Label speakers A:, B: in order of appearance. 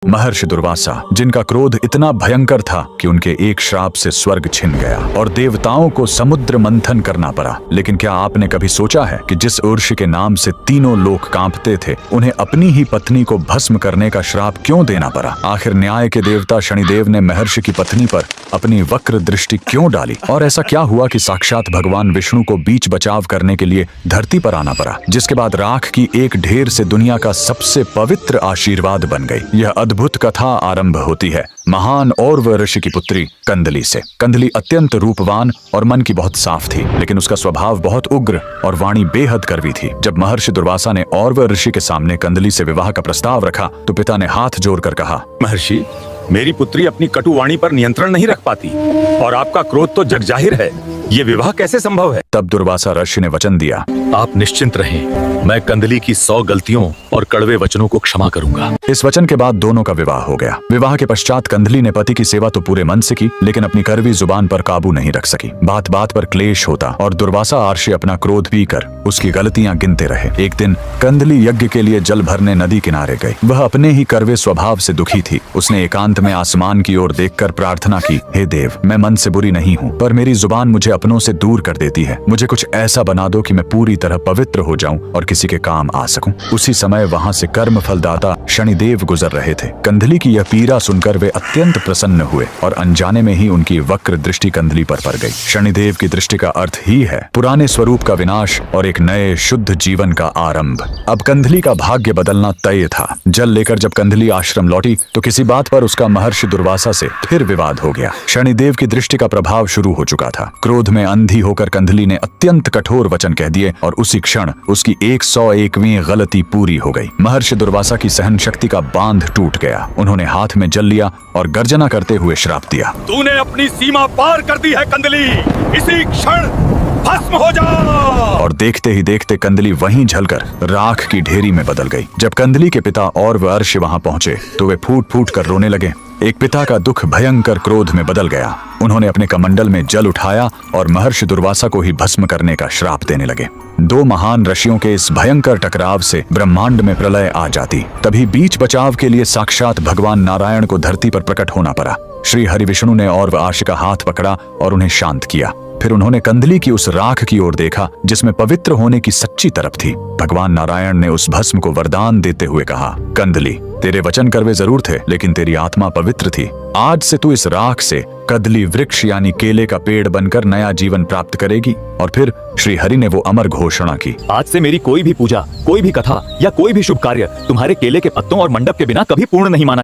A: महर्षि दुर्वासा, जिनका क्रोध इतना भयंकर था कि उनके एक श्राप से स्वर्ग छिन गया और देवताओं को समुद्र मंथन करना पड़ा। लेकिन क्या आपने कभी सोचा है कि जिस ऊर्ष्य के नाम से तीनों लोक कांपते थे, उन्हें अपनी ही पत्नी को भस्म करने का श्राप क्यों देना पड़ा? आखिर न्याय के देवता शनिदेव ने महर्षि की पत्नी पर अपनी वक्र दृष्टि क्यों डाली? और ऐसा क्या हुआ कि साक्षात भगवान विष्णु को बीच बचाव करने के लिए धरती पर आना पड़ा, जिसके बाद राख की एक ढेर से दुनिया का सबसे पवित्र आशीर्वाद बन गई? यह अद्भुत कथा आरंभ होती है महान औरव ऋषि की पुत्री कंदली से। कंदली अत्यंत रूपवान और मन की बहुत साफ थी, लेकिन उसका स्वभाव बहुत उग्र और वाणी बेहद कड़वी थी। जब महर्षि दुर्वासा ने औरव ऋषि के सामने कंदली से विवाह का प्रस्ताव रखा तो पिता ने हाथ जोड़कर कहा,
B: महर्षि, मेरी पुत्री अपनी कटु वाणी पर नियंत्रण नहीं रख पाती और आपका क्रोध तो जग जाहिर है। ये विवाह कैसे संभव है?
A: तब दुर्वासा ऋषि ने वचन दिया,
C: आप निश्चिंत रहें, मैं कंदली की 100 गलतियों और कड़वे वचनों को क्षमा करूंगा।
A: इस वचन के बाद दोनों का विवाह हो गया। विवाह के पश्चात कंदली ने पति की सेवा तो पूरे मन से की, लेकिन अपनी कड़वी जुबान पर काबू नहीं रख सकी। बात बात पर क्लेश होता और दुर्वासा आर्षि अपना क्रोध पीकर उसकी गलतियां गिनते रहे। एक दिन कंदली यज्ञ के लिए जल भरने नदी किनारे गई। वह अपने ही कड़वे स्वभाव से दुखी थी। उसने एकांत में आसमान की ओर देखकर प्रार्थना की, हे देव, मैं मन से बुरी नहीं हूँ, पर मेरी जुबान मुझे अपनों से दूर कर देती है। मुझे कुछ ऐसा बना दो कि मैं पूरी तरह पवित्र हो जाऊं और किसी के काम आ सकूं। उसी समय वहां से कर्म फलदाता शनिदेव गुजर रहे थे। कंदली की यह पीड़ा सुनकर वे अत्यंत प्रसन्न हुए और अनजाने में ही उनकी वक्र दृष्टि कंदली पर पड़ गई। शनिदेव की दृष्टि का अर्थ ही है पुराने स्वरूप का विनाश और एक नए शुद्ध जीवन का आरंभ। अब कंदली का भाग्य बदलना तय था। जल लेकर जब कंदली आश्रम लौटी तो किसी बात पर उसका महर्षि दुर्वासा से फिर विवाद हो गया। शनिदेव की दृष्टि का प्रभाव शुरू हो चुका था। क्रोध में अंधी होकर कंदली ने अत्यंत कठोर वचन कह दिए और उसी क्षण उसकी 101वीं गलती पूरी हो गई। महर्षि दुर्वासा की सहन शक्ति का बांध टूट गया। उन्होंने हाथ में जल लिया और गर्जना करते हुए श्राप दिया,
B: तूने अपनी सीमा पार कर दी है कंदली, इसी क्षण भस्म हो जा।
A: और देखते ही देखते कंदली वहीं जलकर राख की ढेरी में बदल गई। जब कंदली के पिता और वर्ष वहां पहुंचे तो वे फूट फूट कर रोने लगे। एक पिता का दुख भयंकर क्रोध में बदल गया। उन्होंने अपने कमंडल में जल उठाया और महर्षि दुर्वासा को ही भस्म करने का श्राप देने लगे। दो महान ऋषियों के इस भयंकर टकराव से ब्रह्मांड में प्रलय आ जाती। तभी बीच बचाव के लिए साक्षात भगवान नारायण को धरती पर प्रकट होना पड़ा। श्री हरि विष्णु ने और आर्ष का हाथ पकड़ा और उन्हें शांत किया। फिर उन्होंने कंदली की उस राख की ओर देखा जिसमें पवित्र होने की सच्ची तरफ थी। भगवान नारायण ने उस भस्म को वरदान देते हुए कहा, कंदली, तेरे वचन कड़वे जरूर थे, लेकिन तेरी आत्मा पवित्र थी। आज से तू इस राख से कदली वृक्ष यानी केले का पेड़ बनकर नया जीवन प्राप्त करेगी। और फिर श्री हरि ने वो अमर घोषणा की,
C: आज से मेरी कोई भी पूजा, कोई भी कथा या कोई भी शुभ कार्य तुम्हारे केले के पत्तों और मंडप के बिना कभी पूर्ण नहीं माना